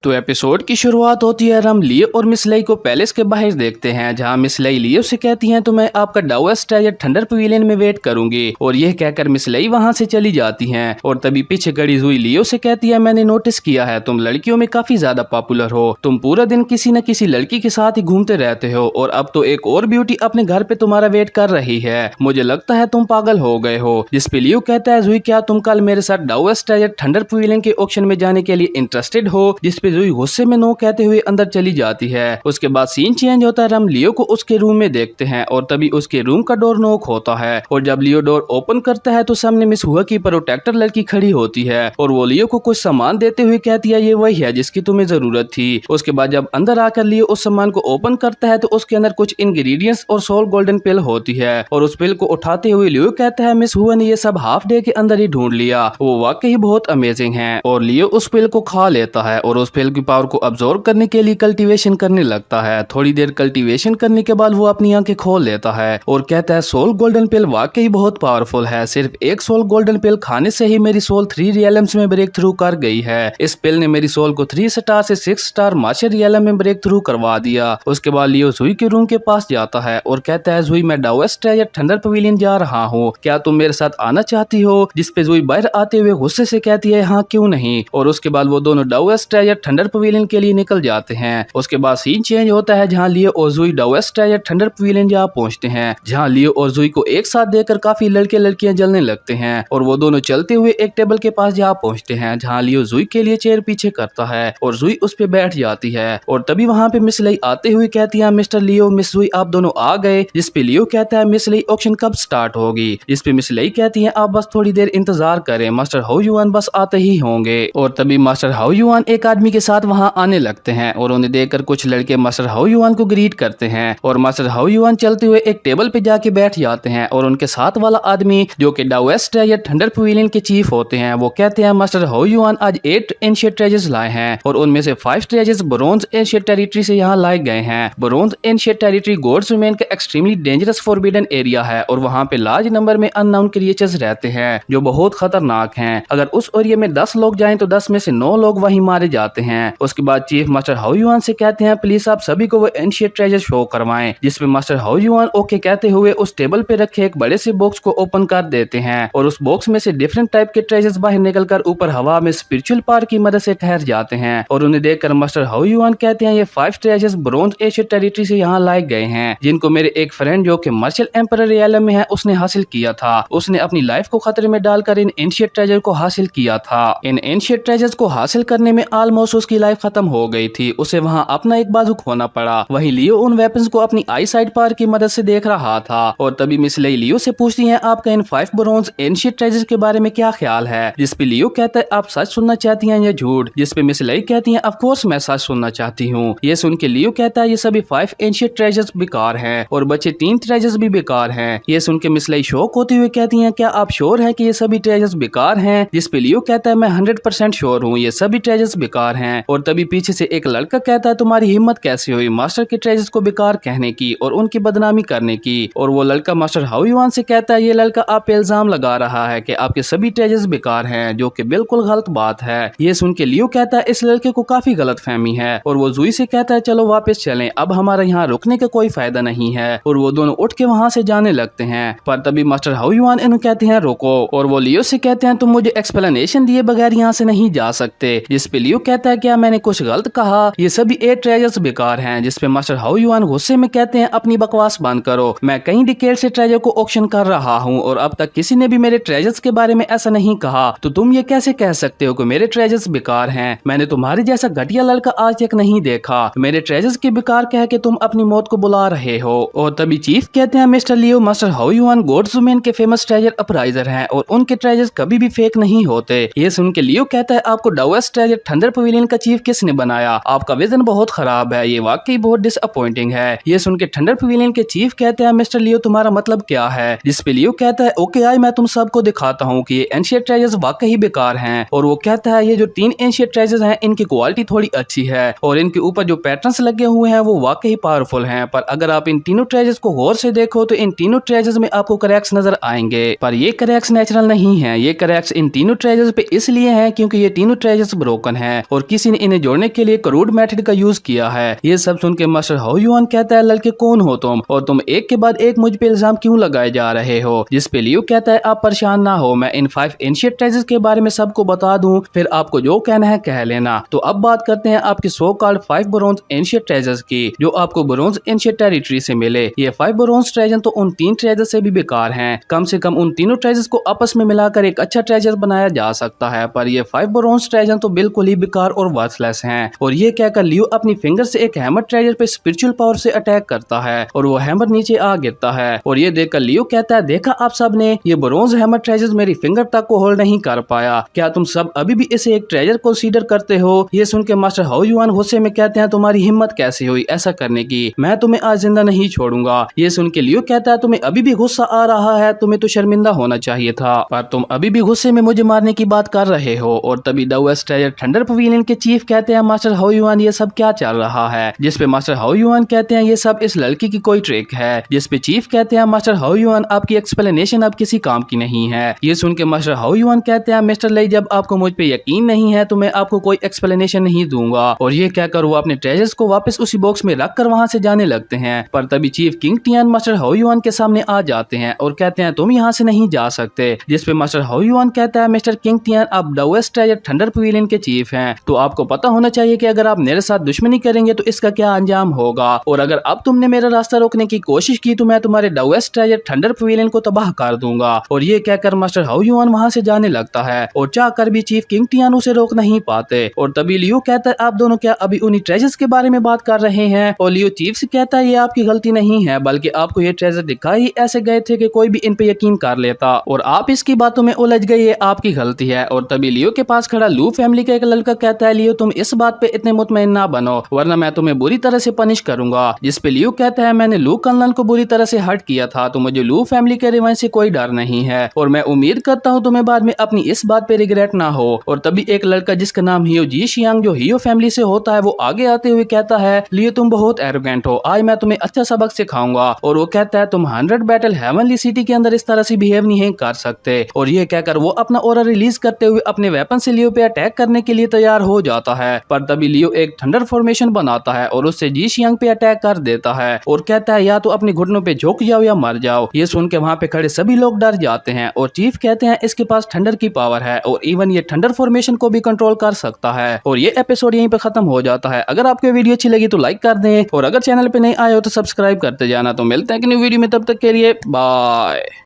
तो एपिसोड की शुरुआत होती है। हम लियो और मिस लई को पैलेस के बाहर देखते हैं, जहां मिस लई लियो से कहती हैं तो मैं आपका डाउएस्ट ट्रेजर थंडर पवेलियन में वेट करूंगी। और यह कहकर मिस लई वहां से चली जाती हैं। और तभी पीछे खड़ी हुई लियो से कहती है, मैंने नोटिस किया है तुम लड़कियों में काफी ज्यादा पॉपुलर हो। तुम पूरा दिन किसी न किसी लड़की के साथ ही घूमते रहते हो और अब तो एक और ब्यूटी अपने घर पे तुम्हारा वेट कर रही है। मुझे लगता है तुम पागल हो गए हो। जिसपे लियो कहता है, जुई क्या तुम कल मेरे साथ डाउएस्ट ट्रेजर थंडर पवेलियन के ऑक्शन में जाने के लिए इंटरेस्टेड हो? जिसपे जुई गुस्से में नो कहते हुए अंदर चली जाती है। उसके बाद सीन चेंज होता है। हम लियो को उसके रूम में देखते हैं और तभी उसके रूम का डोर नॉक होता है। और जब लियो डोर ओपन करता है तो सामने मिस हुआ की प्रोटेक्टर लड़की खड़ी होती है और वो लियो को कुछ सामान देते हुए कहती है, ये वही है जिसकी तुम्हें जरूरत थी। उसके बाद जब अंदर आकर लियो उस सामान को ओपन करता है तो उसके अंदर कुछ इंग्रेडिएंट्स और सोल गोल्डन पिल होती है। और उस पिल को उठाते हुए लियो कहता है, मिस हुआ ने ये सब हाफ डे के अंदर ही ढूंढ लिया, वो वाकई बहुत अमेजिंग है। और लियो उस पिल को खा लेता है और उस पिल की पावर को अब्सॉर्ब करने के लिए कल्टीवेशन करने लगता है। थोड़ी देर कल्टीवेशन करने के बाद वो अपनी आंखें खोल लेता है और कहता है, सोल गोल्डन पिल वाकई बहुत पावरफुल है। सिर्फ एक सोल गोल्डन पिल खाने से ही मेरी सोल 3 रियलम्स में ब्रेक थ्रू कर गई है। इस पिल ने मेरी सोल को 3 स्टार से 6 स्टार मास्टर रियलम में ब्रेक थ्रू करवा दिया। उसके बाद लियो जुई के रूम के पास जाता है और कहता है, जुई मैं डाउएस्ट ट्रेजर थंडर पवेलियन जा रहा हूँ, क्या तुम मेरे साथ आना चाहती हो? जिसपे जुई बाहर आते हुए गुस्से से कहती है, हाँ क्यों नहीं। और उसके बाद वो दोनों डाउएस्ट ट्रेजर थंडर पवेलियन के लिए निकल जाते हैं। उसके बाद सीन चेंज होता है, जहां लियो और जुई डाउएस्ट ट्रेजर थंडर पवेलियन जा पहुंचते हैं, जहां लियो और जुई को एक साथ देखकर काफी लड़के लड़कियां जलने लगते हैं। और वो दोनों चलते हुए एक टेबल के पास जा पहुंचते हैं, जहां लियो जुई के लिए चेयर पीछे करता है और जुई उस पे बैठ जाती है। और तभी वहां पे मिस लई आते हुए कहती है, मिस्टर लियो मिस जुई आप दोनों आ गए। जिसपे लियो कहता है, मिस लई ऑक्शन कब स्टार्ट होगी? जिसपे मिस लई कहती है, आप बस थोड़ी देर इंतजार करें, मास्टर हाउ युआन बस आते ही होंगे। और तभी मास्टर हाउ युआन एक आदमी के साथ वहां आने लगते हैं और उन्हें देखकर कुछ लड़के मास्टर हाउ युआन को ग्रीट करते हैं। और मास्टर हाउ युआन चलते हुए एक टेबल पे जाके बैठ जाते हैं और उनके साथ वाला आदमी जो कि डाउएस्ट ट्रेजर थंडर पवेलियन के चीफ होते हैं, वो कहते हैं, मास्टर हाउ युआन आज 8 एंशिएंट ट्रेजर्स लाए हैं और उनमें से 5 ट्रेजर्स ब्रोंज एंशिएंट टेरिटरी से यहाँ लाए गए हैं। Bronze ancient territory gods remain का एक्सट्रीमली डेंजरस फॉरबिडन एरिया है और वहाँ पे लार्ज नंबर में अननाउन क्रिएचर्स रहते हैं जो बहुत खतरनाक हैं। अगर उस एरिया में 10 लोग जाएं तो 10 में से 9 लोग वहीं मारे जाते हैं। उसके बाद चीफ मास्टर हाउ युआन से कहते हैं, प्लीज आप सभी को वो एंशिएंट ट्रेजर शो करवाएं। जिसमें मास्टर हाउ युआन ओके कहते हुए उस टेबल पे रखे एक बड़े से बॉक्स को ओपन कर देते हैं और उस बॉक्स में से डिफरेंट टाइप के ट्रेजर्स बाहर निकलकर ऊपर हवा में स्पिरिचुअल पावर की मदद से ठहर जाते हैं। और उन्हें देखकर मास्टर हाउ युआन कहते हैं, ये 5 ट्रेजर्स ब्रोंज एंशिएंट टेरिटरी से यहाँ लाए गए हैं, जिनको मेरे एक फ्रेंड जो कि मार्शल एम्परर रियलम में है उसने हासिल किया था। उसने अपनी लाइफ को खतरे में डालकर इन एंशिएंट ट्रेजर को हासिल किया था। इन एंशिएंट ट्रेजर्स को हासिल करने में ऑलमोस्ट उसकी लाइफ खत्म हो गई थी, उसे वहाँ अपना एक बाजू खोना पड़ा। वहीं लियो उन वेपन्स को अपनी आई साइड पावर की मदद से देख रहा था। और तभी मिस लई लियो से पूछती है, आपका इन 5 ब्रोंज एंशिएंट ट्रेजर्स के बारे में क्या ख्याल है? जिसपे लियो कहता है, आप सच सुनना चाहती हैं या झूठ? जिसपे मिस लई कहती है, ऑफ कोर्स मैं सच सुनना चाहती हूँ। ये सुन के लियो कहता है, ये सभी 5 एंशिएंट ट्रेजर्स बेकार हैं और बचे 3 ट्रेजर्स भी बेकार हैं। ये सुन के मिस लई शॉक होती हुई कहती है, क्या आप श्योर है कि ये सभी ट्रेजर्स बेकार हैं? जिसपे लियो कहता है, मैं 100% श्योर हूँ ये सभी ट्रेजर्स बेकार हैं। और तभी पीछे से एक लड़का कहता है, तुम्हारी हिम्मत कैसे हुई मास्टर के ट्रेजर्स को बेकार कहने की और उनकी बदनामी करने की? और वो लड़का मास्टर हाउ युआन से कहता है, ये लड़का आप पे इल्जाम लगा रहा है कि आपके सभी ट्रेजर्स बेकार हैं, जो कि बिल्कुल गलत बात है। ये सुन के लियो कहता है, इस लड़के को काफी गलत फहमी है। और वो जुई से कहता है, चलो वापस चलें, अब हमारा यहाँ रुकने का कोई फायदा नहीं है। और वो दोनों उठ के वहाँ से जाने लगते हैं। पर तभी मास्टर हाउ युआन इन्हें कहते हैं, रुको। और वो लियो से कहते हैं, तुम मुझे एक्सप्लेनेशन दिए बगैर यहाँ से नहीं जा सकते। जिसपे लियो कहता है, क्या मैंने कुछ गलत कहा? ये सभी 8 ट्रेजर्स बेकार हैं। जिसपे मास्टर हाउ युआन गुस्से में कहते हैं, अपनी बकवास बंद करो, मैं कई डिकेड से ट्रेजर को ऑक्शन कर रहा हूँ और अब तक किसी ने भी मेरे ट्रेजर्स के बारे में ऐसा नहीं कहा, तो तुम ये कैसे कह सकते हो कि मेरे ट्रेजर्स बेकार हैं? मैंने तुम्हारे जैसा घटिया लड़का आज तक नहीं देखा। मेरे ट्रेजर्स के बेकार कह के तुम अपनी मौत को बुला रहे हो। और तभी चीफ कहते हैं, mister Leo master Hao Yuan gods remain के फेमस ट्रेजर अपराइजर हैं और उनके ट्रेजर्स कभी भी फेक नहीं होते। ये सुन के लियो कहता है, आपको डाउएस्ट ट्रेजर थंडर पवेलियन का चीफ किसने बनाया? आपका विजन बहुत खराब है, ये वाकई बहुत डिसअपॉइंटिंग है। ये सुन के थंडर पवेलियन के चीफ कहते हैं, मिस्टर लियो तुम्हारा मतलब क्या है? जिसपे लियो कहता है, ओके आई मैं तुम सबको दिखाता हूँ कि ये एंशिएंट ट्रेजर्स वाकई बेकार हैं। और वो कहता है, ये जो 3 एंशिएंट ट्रेजर्स हैं इनकी क्वालिटी थोड़ी अच्छी है और इनके ऊपर जो पैटर्न्स लगे हुए हैं वो वाकई पावरफुल हैं, पर अगर आप इन तीनों ट्रेजर्स को गौर से देखो तो इन तीनों ट्रेजर्स में आपको क्रैक्स नजर आएंगे, पर ये क्रैक्स नेचुरल नहीं है। ये क्रैक्स इन तीनों ट्रेजर्स पे इसलिए हैं क्योंकि ये तीनों ट्रेजर्स ब्रोकन हैं और किसी ने इन्हें जोड़ने के लिए क्रूड मेथड का यूज किया है। ये सब सुन के मास्टर हाओ युआन कहता है लड़के कौन हो तुम और तुम एक के बाद एक मुझ पे इल्जाम क्यों लगाए जा रहे हो। जिस पे लियो कहता है आप परेशान ना हो, मैं इन 5 एंशिएंट ट्रेजर्स के बारे में सबको बता दूं, फिर आपको जो कहना है कह लेना। तो अब बात करते हैं आपकी so called 5 bronze ancient treasures की जो आपको ब्रोंज एंशिएंट टेरिटरी से मिले। ये 5 ब्रोंज ट्रेजर तो उन 3 ट्रेजर से भी बेकार हैं। कम से कम उन तीनों ट्रेजर्स को आपस में मिलाकर एक अच्छा ट्रेजर बनाया जा सकता है, पर ये 5 ब्रोंज ट्रेजर तो बिल्कुल ही बेकार और वर्थलेस हैं। और ये कहकर लियो अपनी फिंगर से एक हैमर ट्रेजर पे स्पिरिचुअल पावर से अटैक करता है और वो हैमर नीचे आ गिरता है। और ये देखकर लियो कहता है देखा आप सब ने, ये ब्रोंज हैमर ट्रेजर मेरी फिंगर तक को होल्ड नहीं कर पाया। क्या तुम सब अभी भी इसे एक ट्रेजर कंसीडर करते हो। ये सुन के मास्टर हाओ युआन गुस्से में कहते हैं तुम्हारी हिम्मत कैसे हुई ऐसा करने की, मैं तुम्हें आज जिंदा नहीं छोड़ूंगा। ये सुन के लियो कहता है तुम्हें अभी भी गुस्सा आ रहा है, तुम्हें तो शर्मिंदा होना चाहिए था, पर तुम अभी भी गुस्से में मुझे मारने की बात कर रहे हो। और तभी the west treasure thunder pavilion के चीफ कहते हैं मास्टर हाओ युआन ये सब क्या चल रहा है। जिसपे मास्टर हाओ युआन कहते हैं ये सब इस लड़की की कोई ट्रिक है। जिसपे चीफ कहते हैं मास्टर हाओ युआन आपकी एक्सप्लेनेशन अब किसी काम की नहीं है। ये सुन के मास्टर हाओ युआन कहते हैं मिस्टर लेई जब आपको मुझ पे यकीन नहीं है तो मैं आपको कोई एक्सप्लेनेशन नहीं दूंगा। और ये कहकर वो अपने ट्रेजर्स को वापस उसी बॉक्स में रख कर वहाँ से जाने लगते हैं। पर तभी चीफ किंग टियान मास्टर हाओ युआन के सामने आ जाते हैं और कहते हैं तुम यहाँ से नहीं जा सकते। जिसपे मास्टर हाओ युआन कहता है मिस्टर किंग टियान आप the west treasure thunder pavilion के चीफ हैं, तो आपको पता होना चाहिए कि अगर आप मेरे साथ दुश्मनी करेंगे तो इसका क्या अंजाम होगा। और अगर अब तुमने मेरा रास्ता रोकने की कोशिश की तो मैं तुम्हारे the west treasure thunder pavilion को तबाह कर दूंगा। और ये कहकर मास्टर हाओ युआन वहाँ से जाने लगता है और चाहकर भी चीफ किंग टियान उसे रोक नहीं पाते। और तभी लियो कहता है आप दोनों क्या अभी उन्हीं ट्रेजर्स के बारे में बात कर रहे हैं। और लियो चीफ से कहता है ये आपकी गलती नहीं है, बल्कि आपको ये ट्रेजर दिखाई ऐसे गए थे कि कोई भी इन पे यकीन कर लेता और आप इसकी बातों में उलझ गए, ये आपकी गलती है। और तभी लियो के पास खड़ा लू फैमिली का एक लड़का कहता है लियो तुम इस बात पे इतने मुतमईन ना बनो वरना मैं तुम्हें बुरी तरह से पनिश करूंगा। जिसपे लियो कहता है मैंने लू कर्नल को बुरी तरह से हर्ट किया था तो मुझे लू फैमिली के रिवेंज से कोई डर नहीं है और मैं उम्मीद करता हूँ तुम्हें बाद में अपनी इस बात पे रिग्रेट ना हो। और तभी एक लड़का जिसका नाम हियो जी शियांग जो हियो फैमिली से होता है वो आगे आते हुए कहता है लियो तुम बहुत एरोगेंट हो, आज मैं तुम्हें अच्छा सबक सिखाऊंगा। और वो कहता है तुम 100 बैटल हेवनली सिटी के अंदर इस तरह से बिहेव नहीं कर सकते। और ये कहकर वो अपना ऑरा रिलीज करते हुए अपने वेपन से लियो पे अटैक करने के लिए तैयार हो जाता है। पर तभी लियो एक थंडर फॉर्मेशन बनाता है और उससे जी शियांग पे अटैक कर देता है और कहता है या तो अपने घुटनों पे झुक जाओ या मर जाओ। ये सुन के वहाँ पे खड़े सभी लोग डर जाते हैं और चीफ कहते हैं इसके पास थंडर की पावर है और इवन ये थंडर फॉर्मेशन को भी कंट्रोल कर सकता है। और ये एपिसोड यहीं पे खत्म हो जाता है। अगर आपको वीडियो अच्छी लगी तो लाइक कर दें और अगर चैनल पे नहीं आए हो तो सब्सक्राइब करते जाना। तो मिलते हैं कि न्यू वीडियो में, तब तक के लिए बाय।